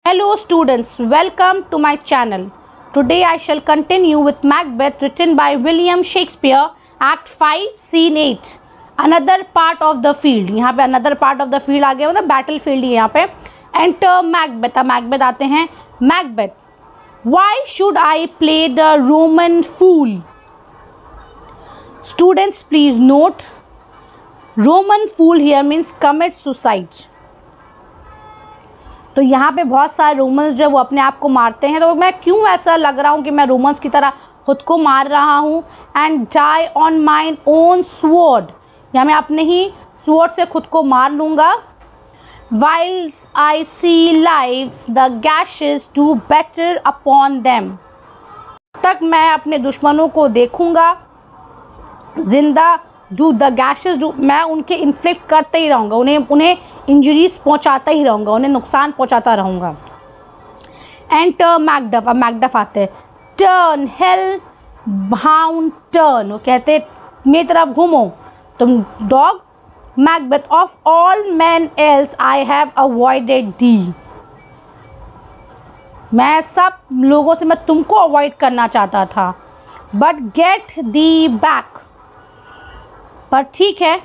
Hello students, welcome to my channel. Today I shall continue with Macbeth written by William Shakespeare, Act 5, Scene 8. Another part of the field. यहाँ पे another part of the field आ गया, मतलब battle field ही यहाँ पे. Enter Macbeth. अब Macbeth आते हैं. Macbeth. Why should I play the Roman fool? Students please note, Roman fool here means commit suicide. तो यहाँ पे बहुत सारे रोमन्स जो है वो अपने आप को मारते हैं. तो मैं क्यों ऐसा लग रहा हूँ कि मैं रोमन्स की तरह खुद को मार रहा हूँ. And die on mine own sword, या मैं अपने ही स्वॉर्ड से खुद को मार लूँगा. Whiles I see lives the gashes do better upon them, तक मैं अपने दुश्मनों को देखूँगा जिंदा. डू द गैशेस डू, मैं उनके इन्फ्लिक्ट करते ही रहूँगा, उन्हें इंजरीज पहुँचाता ही रहूँगा, उन्हें नुकसान पहुँचाता रहूँगा. Enter Macduff. अब मैकडफ आते हैं. टर्न हेल बाउंड टर्न, वो कहते मेरी तरफ घूमो तुम dog. Macbeth. Of all man else I have avoided thee, मैं सब लोगों से मैं तुमको अवॉइड करना चाहता था. बट गेट दी बैक, पर ठीक है.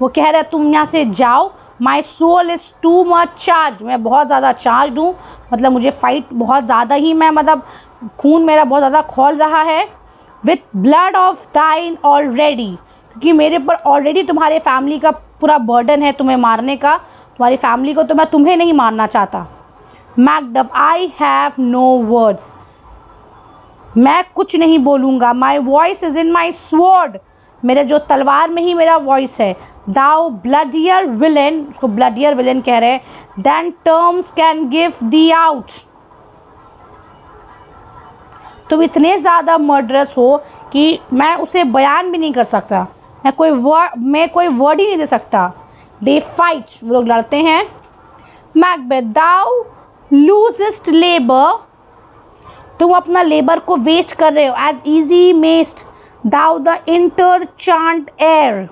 वो कह रहे तुम यहाँ से जाओ. My soul is too much charge, मैं बहुत ज़्यादा चार्ज हूँ, मतलब मुझे फाइट बहुत ज़्यादा ही मैं मतलब खून मेरा बहुत ज़्यादा खौल रहा है. विथ ब्लड ऑफ दाइन ऑलरेडी, क्योंकि मेरे पर ऑलरेडी तुम्हारे फैमिली का पूरा बर्डन है तुम्हें मारने का. तुम्हारी फैमिली को तो मैं तुम्हें नहीं मारना चाहता. Macduff. I have no words, मैं कुछ नहीं बोलूँगा. My voice is in my sword, मेरे जो तलवार में ही मेरा वॉइस है. दाउ ब्लडियर विलेन, उसको ब्लडियर विलेन कह रहे हैं. Then terms can give thee out, तुम इतने ज़्यादा मर्डरस हो कि मैं उसे बयान भी नहीं कर सकता, मैं कोई वर्ड ही नहीं दे सकता. दे फाइट, वो लोग लड़ते हैं. मैकबेथ. दाउ लूजेस्ट लेबर, तुम अपना लेबर को वेस्ट कर रहे हो. As easy mayst thou the intrenchant air,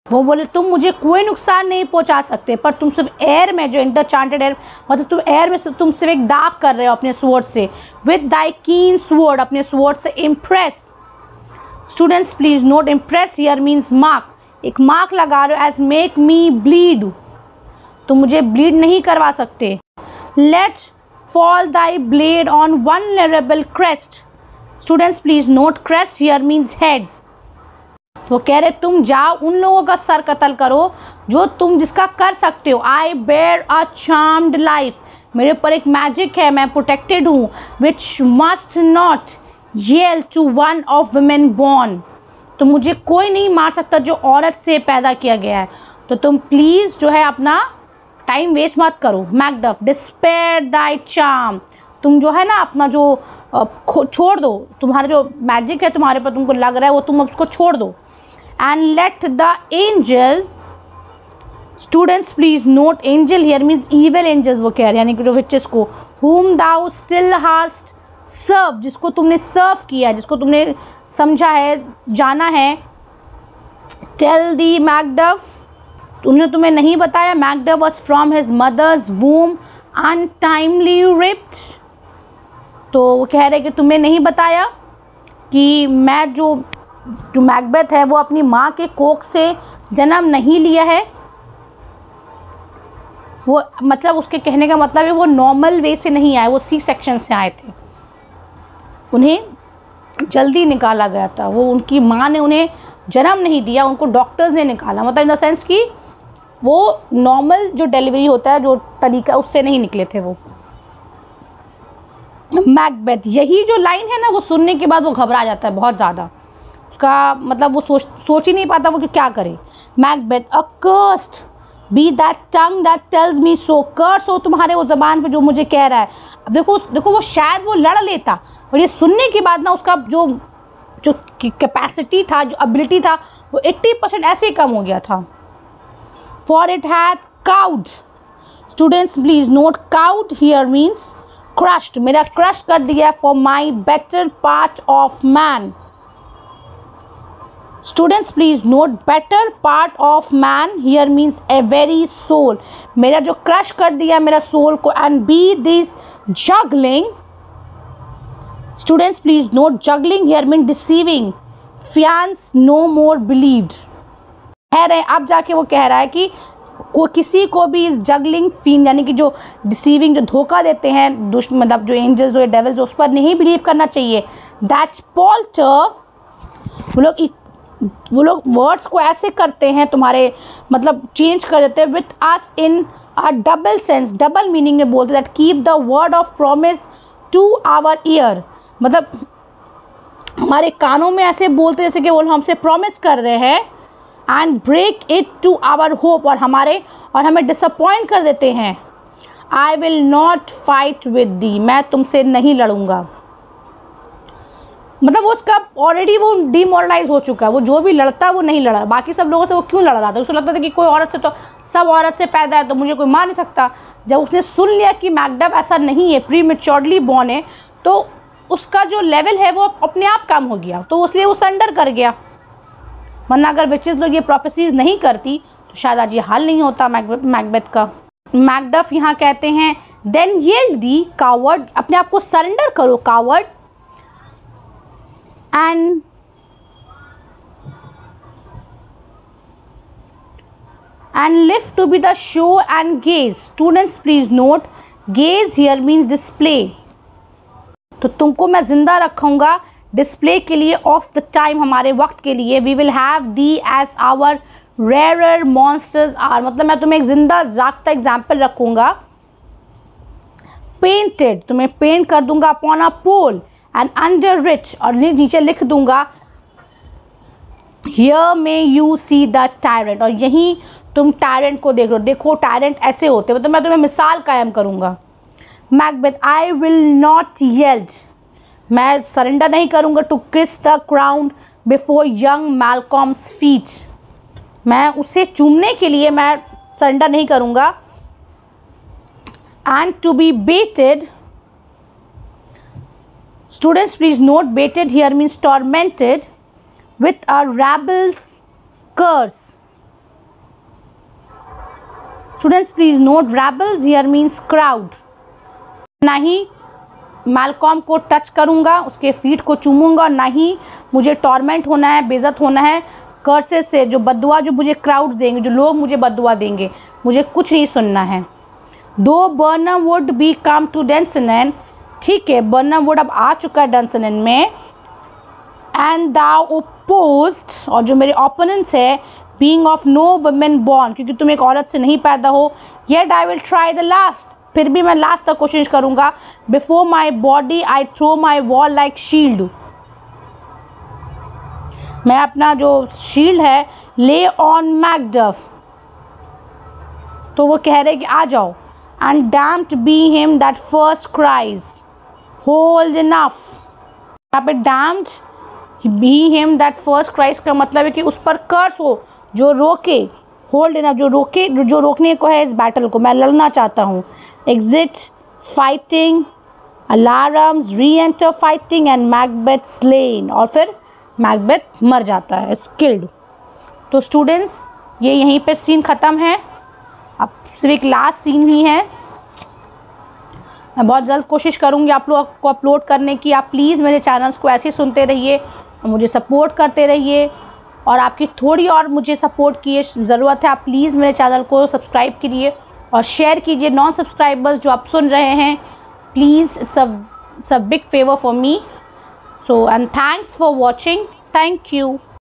वो बोले तुम मुझे कोई नुकसान नहीं पहुंचा सकते, पर तुम सिर्फ एयर में, जो इंटरचांटेड एयर मतलब तुम एयर में तुम सिर्फ एक दाग कर रहे हो अपने स्वॉर्ड से. विद दाई कीन स्वॉर्ड, अपने स्वॉर्ड से impress. Students please note, impress here means mark, एक मार्क लगा रहे हो. एज मेक मी ब्लीड, तुम मुझे ब्लीड नहीं करवा सकते. Let fall thy blade on vulnerable crest. Students please note, crest here means heads. वो कह रहे तुम जाओ उन लोगों का सर कत्ल करो जो तुम जिसका कर सकते हो. I bear a charmed life, मेरे ऊपर एक मैजिक है, मैं प्रोटेक्टेड हूँ. Which must not yield to one of women born, तो मुझे कोई नहीं मार सकता जो औरत से पैदा किया गया है. तो तुम प्लीज़ जो है अपना टाइम वेस्ट मत करो. मैकडफ. डिस्पेयर दाई चार्म, तुम जो है ना अपना जो छोड़ दो, तुम्हारा जो मैजिक है तुम्हारे पर तुमको लग रहा है वो तुम उसको छोड़ दो. And let the angel. Students please note, angel here means evil angels, वो कह रहे हैं यानी कि जो विचेस को. whom दाउ स्टिल हास्ट सर्व, जिसको तुमने सर्व किया, जिसको तुमने समझा है, जाना है. टेल दी मैकडफ, उन्होंने तुम्हें नहीं बताया. Macduff was from his mother's womb untimely ripped, तो वो कह रहे कि तुमने नहीं बताया कि मैं जो मैकबेथ है वो अपनी माँ के कोख से जन्म नहीं लिया है. वो मतलब उसके कहने का मतलब है वो नॉर्मल वे से नहीं आए, वो सी सेक्शन से आए थे. उन्हें जल्दी निकाला गया था, वो उनकी माँ ने उन्हें जन्म नहीं दिया, उनको डॉक्टर्स ने निकाला. मतलब इन द सेंस कि वो नॉर्मल जो डिलीवरी होता है जो तरीका, उससे नहीं निकले थे वो. मैकबेथ. यही जो लाइन है ना वो सुनने के बाद वो घबरा जाता है बहुत ज़्यादा, उसका मतलब वो सोच ही नहीं पाता वो कि क्या करे. Macbeth. Accursed be that tongue that tells me so, curse हो तुम्हारे वो ज़बान पे जो मुझे कह रहा है. अब देखो वो शायद वो लड़ लेता, और ये सुनने के बाद ना उसका जो कैपेसिटी था, जो एबिलिटी था, वो 80% ऐसे ही कम हो गया था. For it had cowed. Students please note, cowed here means crushed, मेरा क्रश कर दिया. For my better part of man, students please note better part of man here means a very soul, मेरा जो क्रश कर दिया मेरा soul को, and be this juggling, students please note juggling here mean deceiving, fiends no more believed, कह रहे हैं अब जाके वो कह रहा है कि किसी को भी इस जगलिंग फीन यानी कि जो डिसीविंग जो धोखा देते हैं दुश्मन मतलब जो एंजल्स जो डेविल्स उस पर नहीं बिलीव करना चाहिए। दैट्स पॉल्टर, वो लोग वर्ड्स को ऐसे करते हैं तुम्हारे मतलब चेंज कर देते हैं with us in a double sense, double meaning में बोलते that keep the word of promise to our ear, मतलब हमारे कानों में ऐसे बोलते जैसे कि वो हमसे प्रॉमिस कर रहे हैं, and break it to our hope, और हमें डिसअपॉइंट कर देते हैं। I will not fight with thee, मैं तुमसे नहीं लड़ूंगा, मतलब वो उसका ऑलरेडी वो डिमोरलाइज हो चुका है, वो जो भी लड़ता है वो नहीं लड़ा, बाकी सब लोगों से वो क्यों लड़ रहा था, उसको लगता था कि कोई औरत से तो सब औरत से पैदा है तो मुझे कोई मार नहीं सकता। जब उसने सुन लिया कि मैकडफ ऐसा नहीं है, प्रीमेच्योरली बॉर्न है, तो उसका जो लेवल है वो अपने आप कम हो गया, तो इसलिए वो सरेंडर कर गया। वरना अगर विचेस लोग ये प्रोफेसीज नहीं करती तो शायद आज ये हाल नहीं होता मैकबेथ का। मैकडफ यहाँ कहते हैं देन यील्ड दी कावर्ड, अपने आप को सरेंडर करो coward, and live to be the show and gaze. Students please note gaze here means display, तो तुमको मैं जिंदा रखूँगा डिस्प्ले के लिए ऑफ द टाइम, हमारे वक्त के लिए। We will have thee as our rare monsters are, मतलब मैं तुम्हें एक जिंदा जागता एग्जाम्पल रखूँगा। पेंटेड, तुम्हें पेंट कर दूंगा upon a pole, and underwrit, और नीचे लिख दूंगा here may you see the tyrant, और यहीं तुम टायरेंट को देख लो, देखो टायरेंट ऐसे होते, मतलब मैं तुम्हें मिसाल कायम करूँगा। Macbeth I will not yield, मैं सरेंडर नहीं करूँगा to kiss the crown before young Malcolm's feet, मैं उसे चूमने के लिए मैं सरेंडर नहीं करूँगा। And to be baited, students please note baited here means tormented with a rabble's curse. Students please note rabbles here means crowd. ना ही Malcolm को टच करूँगा, उसके फीट को चूमूंगा, ना ही मुझे टॉर्मेंट होना है, बेइज्जत होना है कर्सेस से, जो बद्दुआ जो मुझे क्राउड देंगे, जो लोग मुझे बद्दुआ देंगे, मुझे कुछ नहीं सुनना है। दो Birnam wood be come to Dunsinane, ठीक है बर्नम वुड अब आ चुका है डंसनन में। एंड दाउ ओपोज्ड, और जो मेरे ओपोनेंट्स है being of no women born, क्योंकि तुम एक औरत से नहीं पैदा हो। Yet I will try the last, फिर भी मैं लास्ट तक कोशिश करूँगा। Before my body I throw my warlike shield, मैं अपना जो शील्ड है ले ऑन मैकडफ, तो वो कह रहे कि आ जाओ। And damned be him that first cries hold enough, यहाँ पे damned be him that first cries का मतलब है कि उस पर कर्स हो जो रोके, होल्ड इनफ जो रोके, जो रोकने को है इस बैटल को, मैं लड़ना चाहता हूँ। एग्जिट फाइटिंग, अलार्म्स, री enter fighting, and Macbeth slain, और फिर मैकबेथ मर जाता है, स्किल्ड। तो स्टूडेंट्स ये यहीं पर सीन ख़त्म है, अब सिर्फ एक लास्ट सीन ही है। मैं बहुत जल्द कोशिश करूँगी आप लोग को अपलोड करने की। आप प्लीज़ मेरे चैनल्स को ऐसे ही सुनते रहिए, मुझे सपोर्ट करते रहिए, और आपकी थोड़ी और मुझे सपोर्ट की ज़रूरत है। आप प्लीज़ मेरे चैनल को सब्सक्राइब कीजिए और शेयर कीजिए। नॉन सब्सक्राइबर्स जो आप सुन रहे हैं, please it's a big favour for me. So and thanks for watching, thank you.